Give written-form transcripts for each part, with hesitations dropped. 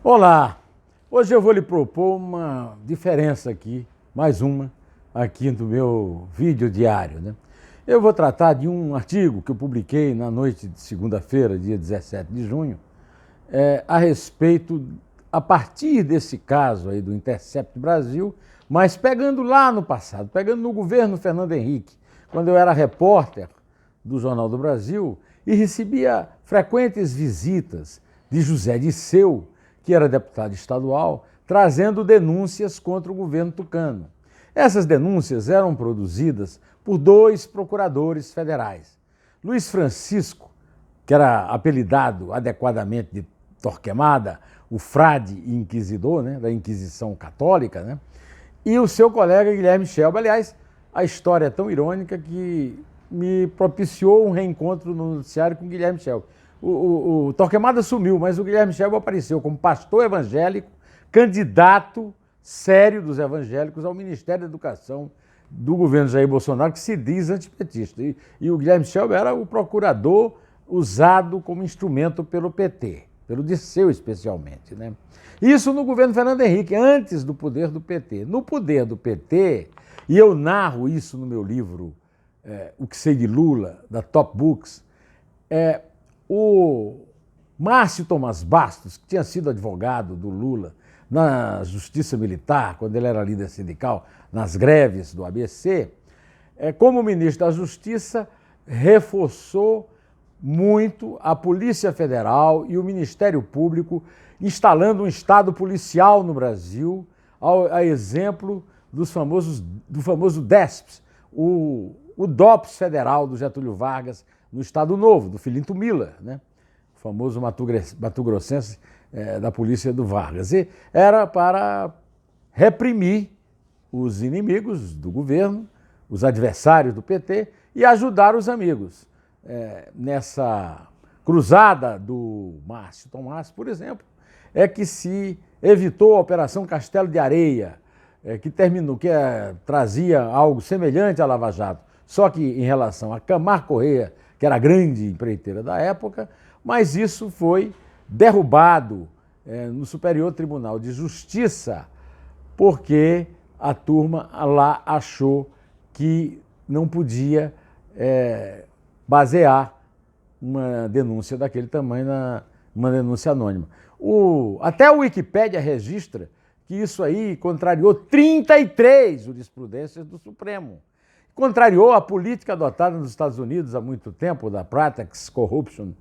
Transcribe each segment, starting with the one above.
Olá! Hoje eu vou lhe propor uma diferença aqui, mais uma, aqui no meu vídeo diário, né? Eu vou tratar de um artigo que eu publiquei na noite de segunda-feira, dia 17 de junho, a respeito, a partir desse caso aí do Intercept Brasil, mas pegando lá no passado, pegando no governo Fernando Henrique, quando eu era repórter do Jornal do Brasil e recebia frequentes visitas de José Disseu, que era deputado estadual, trazendo denúncias contra o governo tucano. Essas denúncias eram produzidas por dois procuradores federais. Luiz Francisco, que era apelidado adequadamente de Torquemada, o frade inquisidor, né, da Inquisição Católica, né, e o seu colega Guilherme Scelba. Aliás, a história é tão irônica que me propiciou um reencontro no noticiário com o Guilherme Scelba. O Torquemada sumiu, mas o Guilherme Scelba apareceu como pastor evangélico, candidato sério dos evangélicos ao Ministério da Educação do governo Jair Bolsonaro, que se diz antipetista. E o Guilherme Scelba era o procurador usado como instrumento pelo PT, pelo Disseu especialmente, né? Isso no governo Fernando Henrique, antes do poder do PT. No poder do PT, e eu narro isso no meu livro, O que Sei de Lula, da Top Books, o Márcio Tomás Bastos, que tinha sido advogado do Lula na Justiça Militar, quando ele era líder sindical, nas greves do ABC, como ministro da Justiça, reforçou muito a Polícia Federal e o Ministério Público, instalando um Estado policial no Brasil, a exemplo do famoso DESPS, o DOPS federal do Getúlio Vargas, no Estado Novo, do Filinto Miller, né? O famoso mato-grossense da polícia do Vargas. E era para reprimir os inimigos do governo, os adversários do PT, e ajudar os amigos. Nessa cruzada do Márcio Tomás, por exemplo, é que se evitou a Operação Castelo de Areia, que trazia algo semelhante à Lava Jato, só que em relação a Camargo Corrêa, que era a grande empreiteira da época, mas isso foi derrubado no Superior Tribunal de Justiça, porque a turma lá achou que não podia basear uma denúncia daquele tamanho numa denúncia anônima. Até a Wikipédia registra que isso aí contrariou 33 jurisprudências do Supremo. Contrariou a política adotada nos Estados Unidos há muito tempo, da Practice Corruption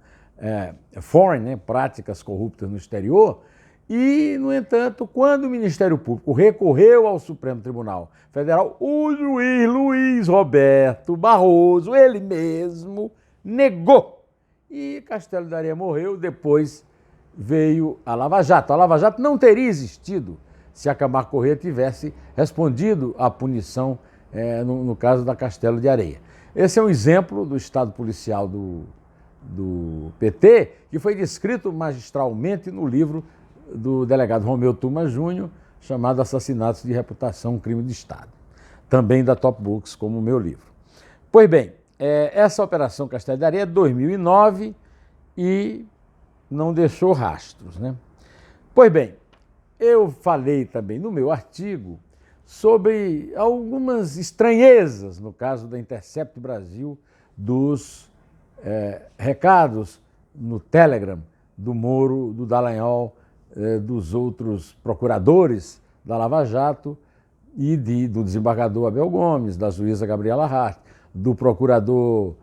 Foreign, né, práticas corruptas no exterior, e, no entanto, quando o Ministério Público recorreu ao Supremo Tribunal Federal, o juiz Luiz Roberto Barroso, ele mesmo, negou. E Castelo de Areia morreu, depois veio a Lava Jato. A Lava Jato não teria existido se a Camargo Corrêa tivesse respondido à punição no caso da Castelo de Areia. Esse é um exemplo do Estado policial do PT, que foi descrito magistralmente no livro do delegado Romeu Tuma Júnior, chamado Assassinatos de Reputação, Crime de Estado, também da Top Books, como o meu livro. Pois bem, essa Operação Castelo de Areia é de 2009 e não deixou rastros, né? Pois bem, eu falei também no meu artigo sobre algumas estranhezas, no caso da Intercept Brasil, dos recados no Telegram do Moro, do Dallagnol, dos outros procuradores da Lava Jato e do desembargador Abel Gomes, da juíza Gabriela Hart, do procurador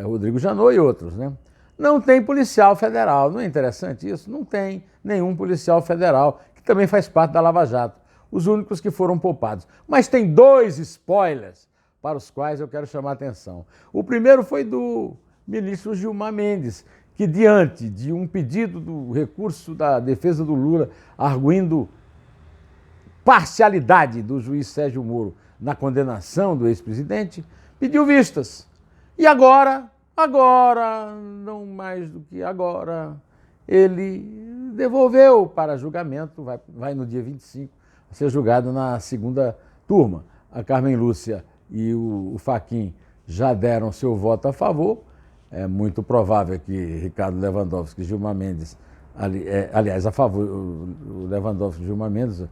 Rodrigo Janot e outros, né? Não tem policial federal, não é interessante isso? Não tem nenhum policial federal, que também faz parte da Lava Jato, os únicos que foram poupados. Mas tem dois spoilers para os quais eu quero chamar a atenção. O primeiro foi do ministro Gilmar Mendes, que, diante de um pedido do recurso da defesa do Lula, arguindo parcialidade do juiz Sérgio Moro na condenação do ex-presidente, pediu vistas. E agora, não mais do que agora, ele devolveu para julgamento, vai no dia 25, a ser julgado na segunda turma. A Carmen Lúcia e o Fachin já deram seu voto a favor. É muito provável que Ricardo Lewandowski e Gilmar Mendes aliás, a favor, o Lewandowski e o Gilmar Mendes,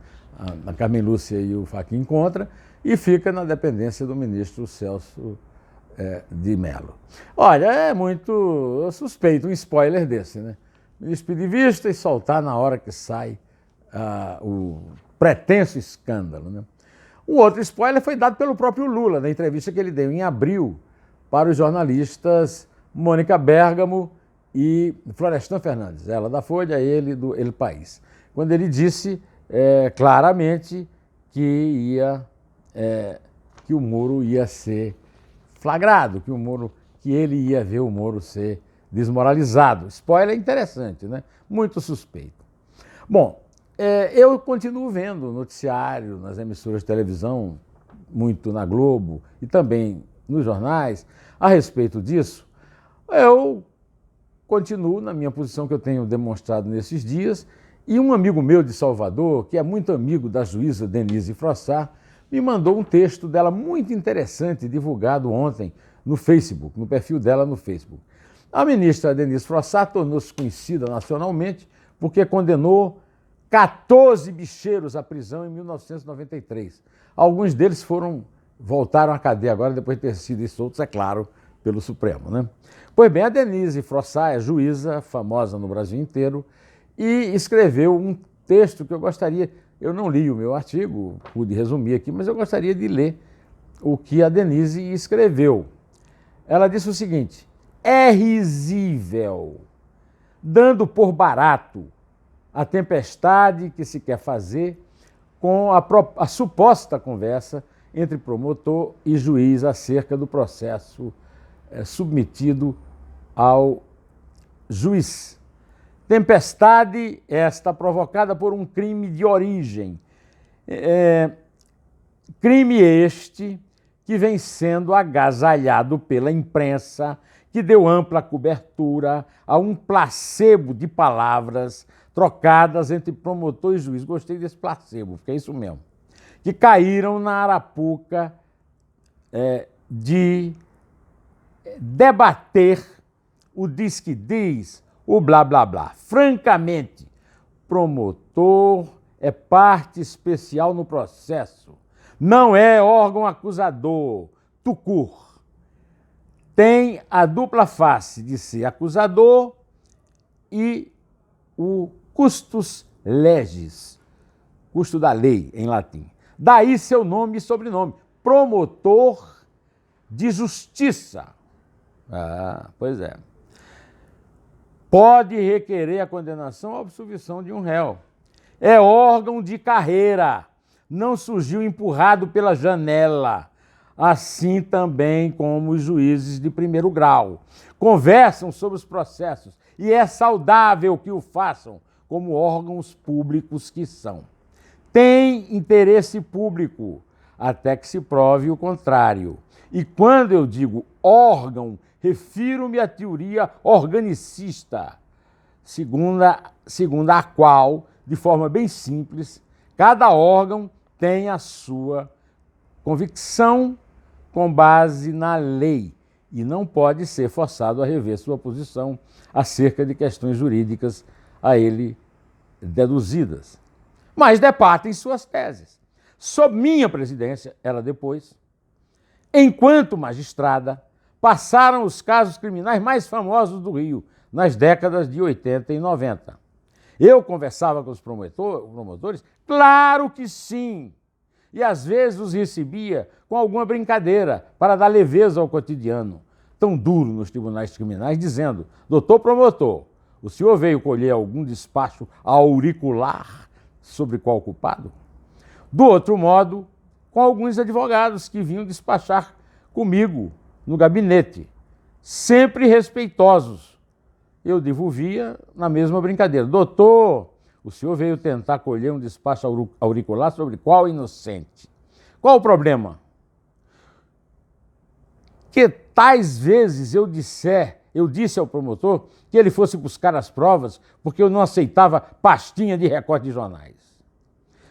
a Carmen Lúcia e o Fachin contra, e fica na dependência do ministro Celso de Mello. Olha, é muito suspeito um spoiler desse, né? O ministro pedir vista e soltar na hora que sai o pretenso escândalo, né? Um outro spoiler foi dado pelo próprio Lula, na entrevista que ele deu em abril para os jornalistas Mônica Bergamo e Florestan Fernandes, ela da Folha, ele do El País, quando ele disse claramente que o Moro ia ser flagrado, que ele ia ver o Moro ser desmoralizado. Spoiler interessante, né? Muito suspeito. Bom, eu continuo vendo noticiário nas emissoras de televisão, muito na Globo e também nos jornais, a respeito disso. Eu continuo na minha posição que eu tenho demonstrado nesses dias, e um amigo meu de Salvador, que é muito amigo da juíza Denise Frossard, me mandou um texto dela muito interessante, divulgado ontem no Facebook, no perfil dela no Facebook. A ministra Denise Frossard tornou-se conhecida nacionalmente porque condenou 14 bicheiros à prisão em 1993. Alguns deles voltaram à cadeia agora, depois de ter sido soltos, é claro, pelo Supremo, né? Pois bem, a Denise Frossard é juíza, famosa no Brasil inteiro, e escreveu um texto que eu gostaria, eu não li o meu artigo, pude resumir aqui, mas eu gostaria de ler o que a Denise escreveu. Ela disse o seguinte: é risível, dando por barato a tempestade que se quer fazer com a suposta conversa entre promotor e juiz acerca do processo submetido ao juiz. Tempestade esta provocada por um crime de origem. Crime este que vem sendo agasalhado pela imprensa, que deu ampla cobertura a um placebo de palavras trocadas entre promotor e juiz. Gostei desse placebo, porque é isso mesmo. Que caíram na arapuca de debater o diz que diz, o blá blá blá. Francamente, promotor é parte especial no processo, não é órgão acusador, tucur. Tem a dupla face de ser acusador e o custos legis, custo da lei em latim. Daí seu nome e sobrenome, promotor de justiça. Pois é. Pode requerer a condenação ou absolvição de um réu. É órgão de carreira, não surgiu empurrado pela janela, assim também como os juízes de primeiro grau. Conversam sobre os processos e é saudável que o façam como órgãos públicos que são. Tem interesse público, até que se prove o contrário. E quando eu digo órgão, refiro-me à teoria organicista, segundo a qual, de forma bem simples, cada órgão tem a sua convicção com base na lei e não pode ser forçado a rever sua posição acerca de questões jurídicas a ele deduzidas. Mas debatem suas teses. Sob minha presidência, ela depois, enquanto magistrada, passaram os casos criminais mais famosos do Rio, nas décadas de 80 e 90. Eu conversava com os promotores? Claro que sim! E às vezes os recebia com alguma brincadeira para dar leveza ao cotidiano, tão duro nos tribunais criminais, dizendo: doutor promotor, o senhor veio colher algum despacho auricular sobre qual culpado? Do outro modo, com alguns advogados que vinham despachar comigo no gabinete, sempre respeitosos. Eu devolvia na mesma brincadeira: doutor, o senhor veio tentar colher um despacho auricular sobre qual inocente? Qual o problema? Que tais vezes eu disse ao promotor que ele fosse buscar as provas porque eu não aceitava pastinha de recorte de jornais.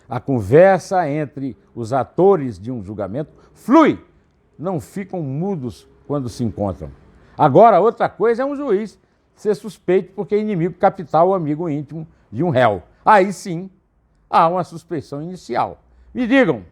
A conversa entre os atores de um julgamento flui, não ficam mudos quando se encontram. Agora, outra coisa é um juiz ser suspeito porque é inimigo capital ou amigo íntimo de um réu. Aí sim, há uma suspeição inicial. Me digam,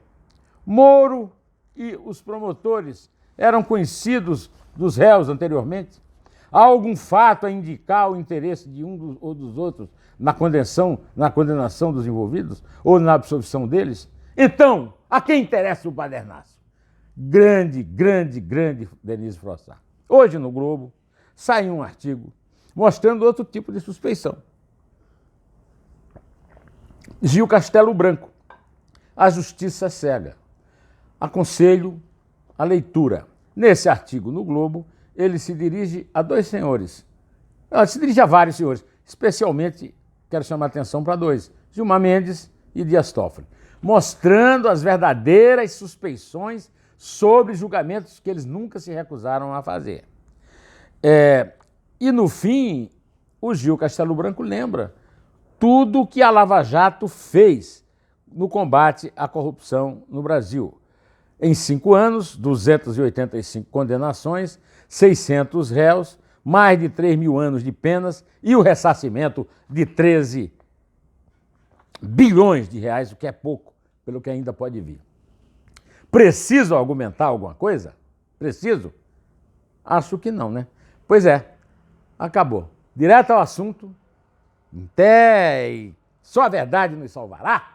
Moro e os promotores eram conhecidos dos réus anteriormente? Há algum fato a indicar o interesse de um ou dos outros na condenação dos envolvidos ou na absolvição deles? Então, a quem interessa o badernaço? Grande Denise Frossard. Hoje no Globo saiu um artigo mostrando outro tipo de suspeição. Gil Castelo Branco, A Justiça Cega. Aconselho a leitura. Nesse artigo no Globo, ele se dirige a dois senhores. Ele se dirige a vários senhores, especialmente quero chamar a atenção para dois, Gilmar Mendes e Dias Toffoli, mostrando as verdadeiras suspeições sobre julgamentos que eles nunca se recusaram a fazer. E no fim, o Gil Castelo Branco lembra tudo que a Lava Jato fez no combate à corrupção no Brasil. Em 5 anos, 285 condenações, 600 réus, mais de 3 mil anos de penas e o ressarcimento de 13 bilhões de reais, o que é pouco, pelo que ainda pode vir. Preciso argumentar alguma coisa? Preciso? Acho que não, né? Pois é, acabou. Direto ao assunto, só a verdade nos salvará.